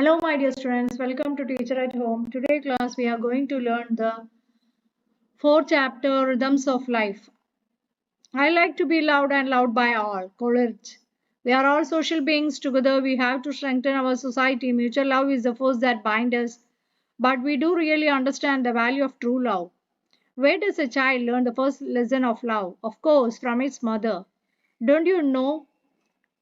Hello, my dear students. Welcome to Teacher at Home. Today class we are going to learn the fourth chapter, Rhythms of Life. I like to be loved and loved by all. Courage. We are all social beings. Together we have to strengthen our society. Mutual love is the force that binds us. But we do really understand the value of true love. Where does a child learn the first lesson of love? Of course, from its mother. Don't you know?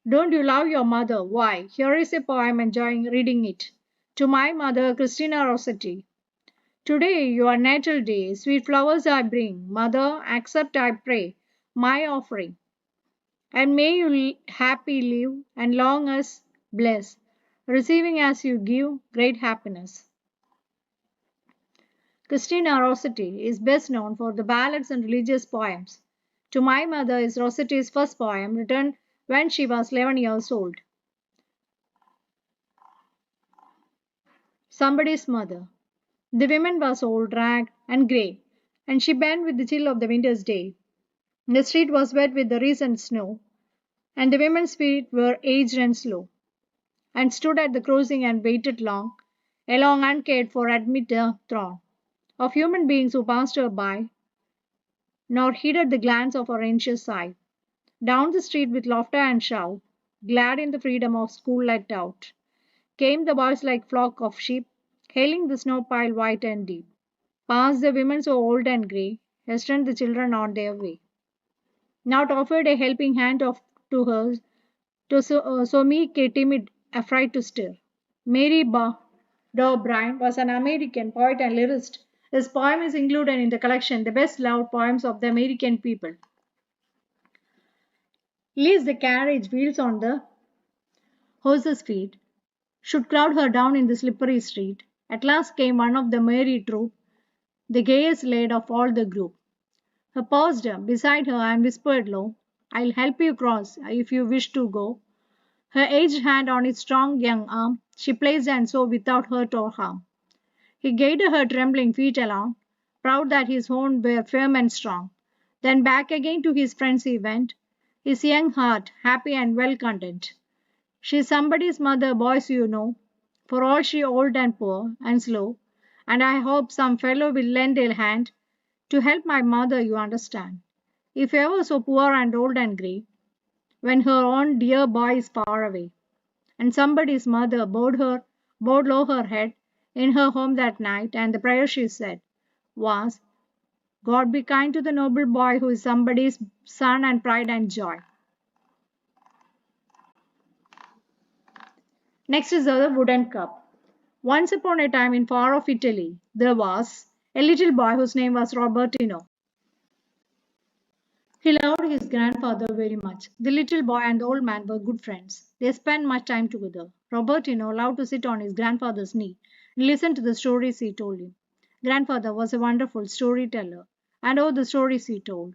Don't you love your mother? Why? Here is a poem enjoying reading it. To my mother, Christina Rossetti. Today, your natal day, sweet flowers I bring. Mother, accept, I pray, my offering. And may you happy live and long us bless, receiving as you give great happiness. Christina Rossetti is best known for the ballads and religious poems. To My Mother is Rossetti's first poem written when she was 11 years old. Somebody's mother. The woman was old, ragged, and grey, and she bent with the chill of the winter's day. The street was wet with the recent snow, and the women's feet were aged and slow, and stood at the crossing and waited long, along uncared for amid the throng of human beings who passed her by, nor heeded the glance of her anxious eye. Down the street with laughter and shout, glad in the freedom of school let out, came the boys like flock of sheep, hailing the snow pile white and deep. Past the women so old and grey, hastened the children on their way. Not offered a helping hand to her, so meek a timid, afraid to stir. Mary D'O'Brien was an American poet and lyrist. His poem is included in the collection The Best Loved Poems of the American People. Lest the carriage wheels on the horse's feet should crowd her down in the slippery street. At last came one of the merry troop, the gayest lad of all the group. He paused beside her and whispered low, I'll help you cross if you wish to go. Her aged hand on his strong young arm she placed and so without hurt or harm. He guided her trembling feet along, proud that his own were firm and strong. Then back again to his friends he went, his young heart happy and well content. She's somebody's mother, boys, you know, for all she old and poor and slow, and I hope some fellow will lend a hand to help my mother, you understand. If ever so poor and old and grey, when her own dear boy is far away, and somebody's mother bowed low her head in her home that night, and the prayer she said was, God be kind to the noble boy who is somebody's son and pride and joy. Next is the wooden cup. Once upon a time in far off Italy, there was a little boy whose name was Robertino. He loved his grandfather very much. The little boy and the old man were good friends. They spent much time together. Robertino loved to sit on his grandfather's knee and listen to the stories he told him. Grandfather was a wonderful storyteller, and oh, the stories he told.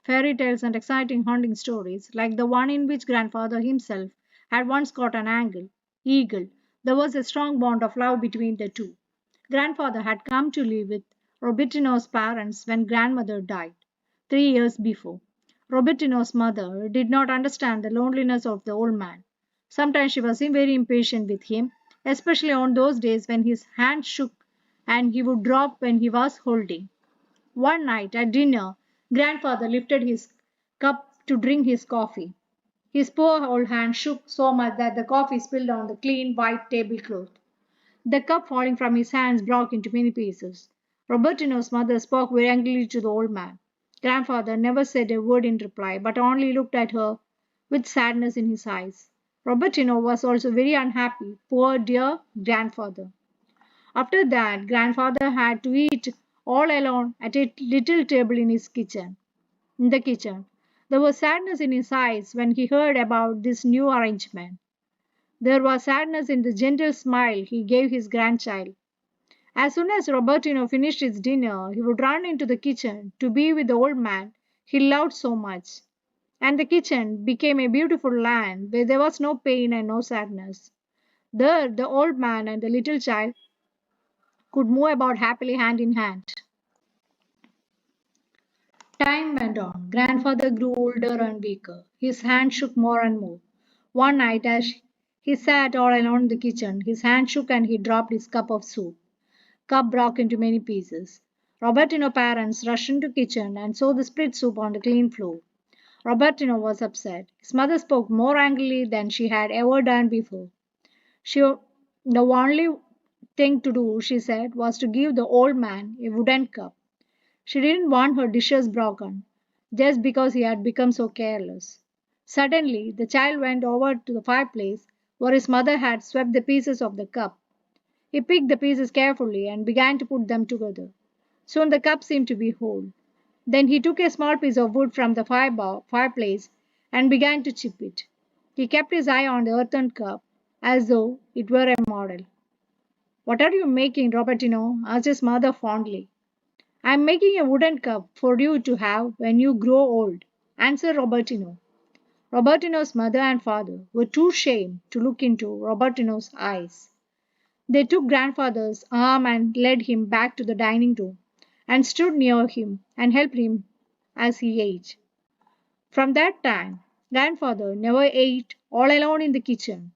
Fairy tales and exciting hunting stories, like the one in which grandfather himself had once caught an eagle. There was a strong bond of love between the two. Grandfather had come to live with Robertino's parents when grandmother died 3 years before. Robertino's mother did not understand the loneliness of the old man. Sometimes she was very impatient with him, especially on those days when his hand shook and he would drop when he was holding. One night at dinner, grandfather lifted his cup to drink his coffee. His poor old hand shook so much that the coffee spilled on the clean white tablecloth. The cup falling from his hands broke into many pieces. Robertino's mother spoke very angrily to the old man. Grandfather never said a word in reply, but only looked at her with sadness in his eyes. Robertino was also very unhappy, poor dear grandfather. After that, grandfather had to eat all alone at a little table in the kitchen. There was sadness in his eyes when he heard about this new arrangement. There was sadness in the gentle smile he gave his grandchild. As soon as Robertino finished his dinner, he would run into the kitchen to be with the old man he loved so much. And the kitchen became a beautiful land where there was no pain and no sadness. There, the old man and the little child could move about happily hand in hand. Time went on. Grandfather grew older and weaker. His hand shook more and more. One night, as He sat all alone in the kitchen. His hand shook and he dropped his cup of soup. Cup broke into many pieces. Robertino's parents rushed into the kitchen and saw the split soup on the clean floor. Robertino was upset. His mother spoke more angrily than she had ever done before. She, the only thing to do, she said, was to give the old man a wooden cup. She didn't want her dishes broken, just because he had become so careless. Suddenly, the child went over to the fireplace where his mother had swept the pieces of the cup. He picked the pieces carefully and began to put them together. Soon the cup seemed to be whole. Then he took a small piece of wood from the fireplace and began to chip it. He kept his eye on the earthen cup as though it were a model. "What are you making, Robertino?" asked his mother fondly. "I am making a wooden cup for you to have when you grow old," answered Robertino. Robertino's mother and father were too ashamed to look into Robertino's eyes. They took grandfather's arm and led him back to the dining room and stood near him and helped him as he ate. From that time, grandfather never ate all alone in the kitchen.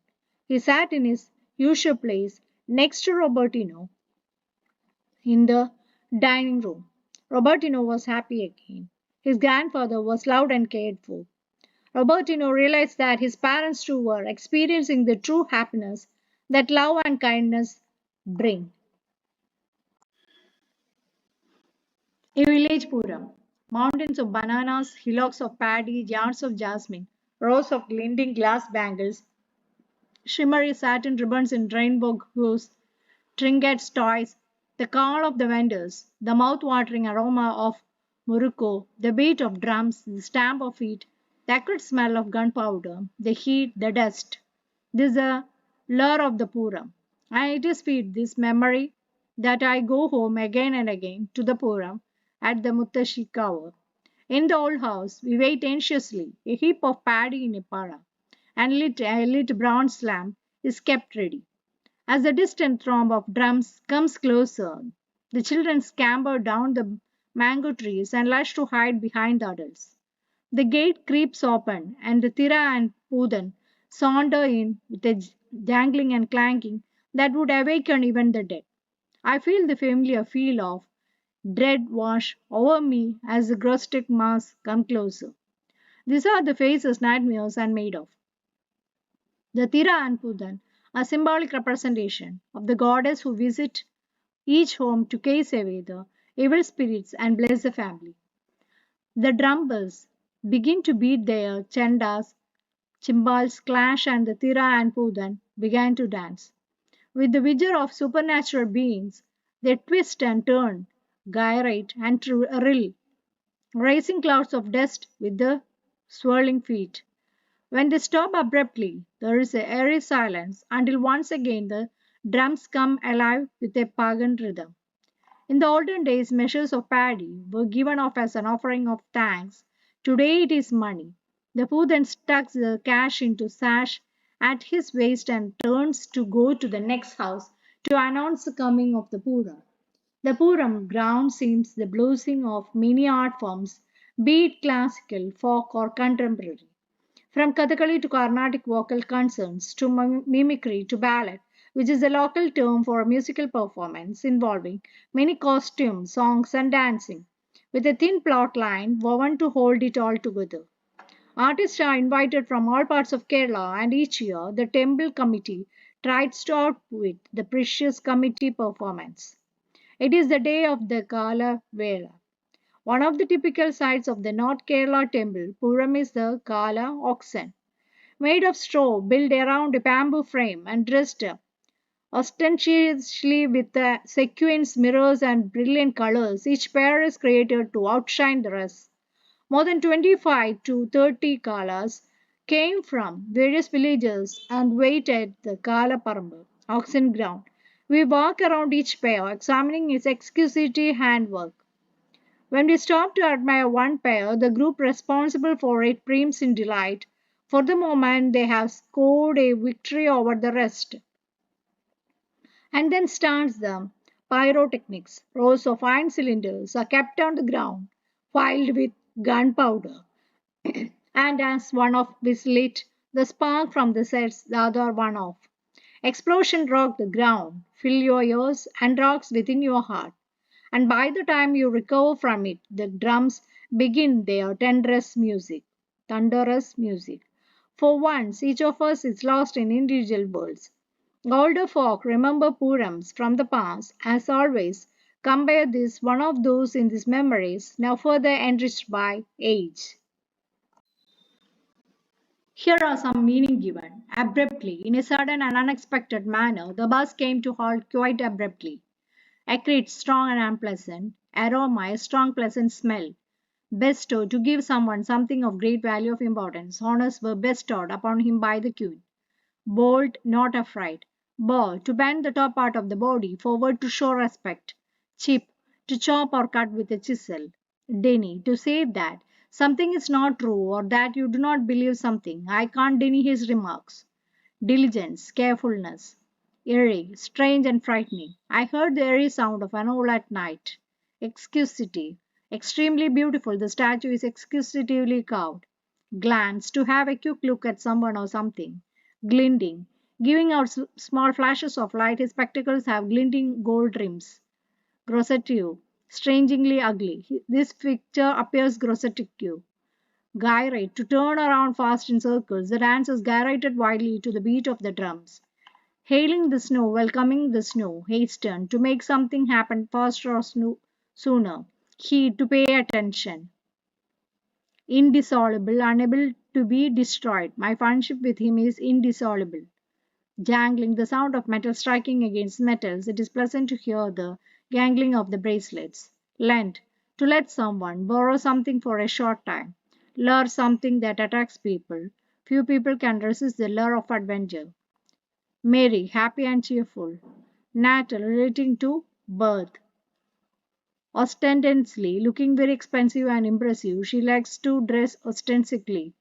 He sat in his usual place next to Robertino in the dining room. Robertino was happy again. His grandfather was loved and cared for. Robertino realized that his parents too were experiencing the true happiness that love and kindness bring. A village Puram. Mountains of bananas, hillocks of paddy, yards of jasmine, rows of glinting glass bangles, shimmery satin ribbons in rainbow hues, trinkets, toys, the call of the vendors, the mouth-watering aroma of murukku, the beat of drums, the stamp of feet, the acrid smell of gunpowder, the heat, the dust. This is the lure of the Puram. And it is with this memory that I go home again and again to the Puram at the Muttashi Kaur. In the old house, we wait anxiously. A heap of paddy in a para and a lit bronze lamp is kept ready. As the distant throb of drums comes closer, the children scamper down the mango trees and rush to hide behind the adults. The gate creeps open, and the Tira and Pudan saunter in with a jangling and clanking that would awaken even the dead. I feel the familiar feel of dread wash over me as the grotesque masks come closer. These are the faces nightmares are made of. The Tira and Pudan are symbolic representation of the goddess who visit each home to chase away the evil spirits and bless the family. The drum bells begin to beat their chandas, cymbals clash, and the Tira and Pudan began to dance. With the vigor of supernatural beings, they twist and turn, gyrate and rill, raising clouds of dust with the swirling feet. When they stop abruptly, there is a eerie silence until once again the drums come alive with a pagan rhythm. In the olden days, measures of paddy were given off as an offering of thanks. Today it is money. The fool then stucks the cash into sash at his waist and turns to go to the next house to announce the coming of the Puram. The Puram ground seems the blossoming of many art forms, be it classical, folk, or contemporary. From Kathakali to Carnatic vocal concerts to mimicry to ballet, which is a local term for a musical performance involving many costumes, songs, and dancing, with a thin plot line woven to hold it all together. Artists are invited from all parts of Kerala, and each year the temple committee tries to outwit the precious committee performance. It is the day of the Kala Vela. One of the typical sights of the North Kerala temple Puram is the Kala oxen made of straw, built around a bamboo frame, and dressed ostentatiously with sequins, mirrors, and brilliant colors. Each pair is created to outshine the rest. More than 25 to 30 Kalas came from various villages and wait at the Kala Paramba, auction ground. We walk around each pair, examining its exquisite handwork. When we stop to admire one pair, the group responsible for it preems in delight. For the moment, they have scored a victory over the rest. And then starts the pyrotechnics. Rows of iron cylinders are kept on the ground, filled with gunpowder. And as one of is lit, The spark from the sets the other one off. Explosion rocked the ground, fill your ears, and rocks within your heart. And by the time you recover from it, the drums begin their thunderous music. For once, each of us is lost in individual worlds. Older folk remember Purams from the past, as always. Compare this one of those in these memories, now further enriched by age. Here are some meaning given. Abruptly, in a sudden and unexpected manner, the bus came to halt quite abruptly. Acrid, strong and unpleasant. Aroma, a strong, pleasant smell. Bestow, to give someone something of great value of importance. Honors were bestowed upon him by the queen. Bold, not afraid. Bow, to bend the top part of the body forward to show respect. Chip, to chop or cut with a chisel. Deny, to say that something is not true or that you do not believe something. I can't deny his remarks. Diligence, carefulness. Eerie, strange and frightening. I heard the eerie sound of an owl at night. Exquisite, extremely beautiful. The statue is exquisitely carved. Glance, to have a quick look at someone or something. Glinting, giving out small flashes of light. His spectacles have glinting gold rims. Grotesque, strangely ugly. This picture appears grotesque. Gyrate, to turn around fast in circles. The dancers gyrated wildly to the beat of the drums. Hailing the snow, welcoming the snow. Hasten, to make something happen faster or sooner. Heed, to pay attention. Indissoluble, unable to be destroyed. My friendship with him is indissoluble. Jangling, the sound of metal striking against metals. It is pleasant to hear the jangling of the bracelets. Lend, to let someone borrow something for a short time. Lure, something that attracts people. Few people can resist the lure of adventure. Merry, happy and cheerful. Natal, relating to birth. Ostensibly, looking very expensive and impressive, she likes to dress ostensibly.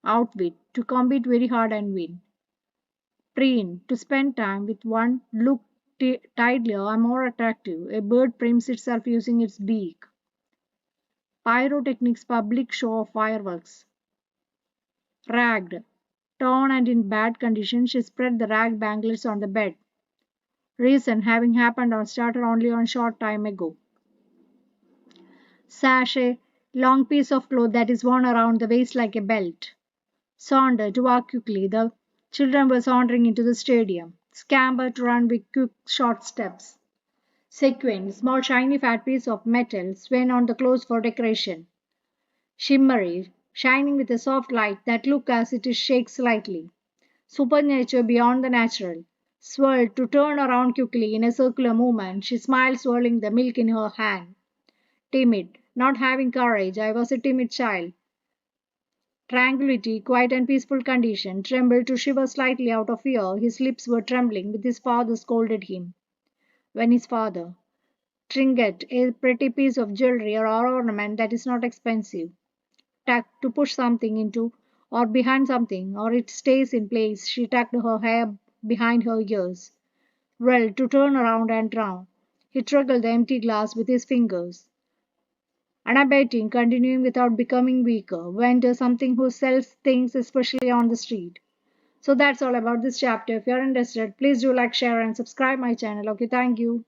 Outwit, to compete very hard and win. Preen, to spend time with one, look tidelier or more attractive. A bird primes itself using its beak. Pyrotechnics, public show of fireworks. Ragged, torn and in bad condition, she spread the rag banglets on the bed. Reason, having happened or started only a short time ago. Sash, a long piece of cloth that is worn around the waist like a belt. Saunter, to walk quickly. The children were sauntering into the stadium. Scamper, to run with quick, short steps. Sequin, small shiny fat piece of metal, swaying on the clothes for decoration. Shimmery, shining with a soft light that look as it is shakes slightly. Supernature, beyond the natural. Swirl, to turn around quickly in a circular movement. She smiled, swirling the milk in her hand. Timid, not having courage. I was a timid child. Tranquility, quiet and peaceful condition. Trembled, to shiver slightly out of fear. His lips were trembling with his father scolded him. When his father. Trinket, a pretty piece of jewelry or ornament that is not expensive. Tuck, to push something into or behind something, or it stays in place. She tucked her hair behind her ears. Well, to turn around and round. He triggled the empty glass with his fingers. Unabating, continuing without becoming weaker. Vendor, something who sells things, especially on the street. So that's all about this chapter. If you're interested, please do like, share, and subscribe my channel. Okay, thank you.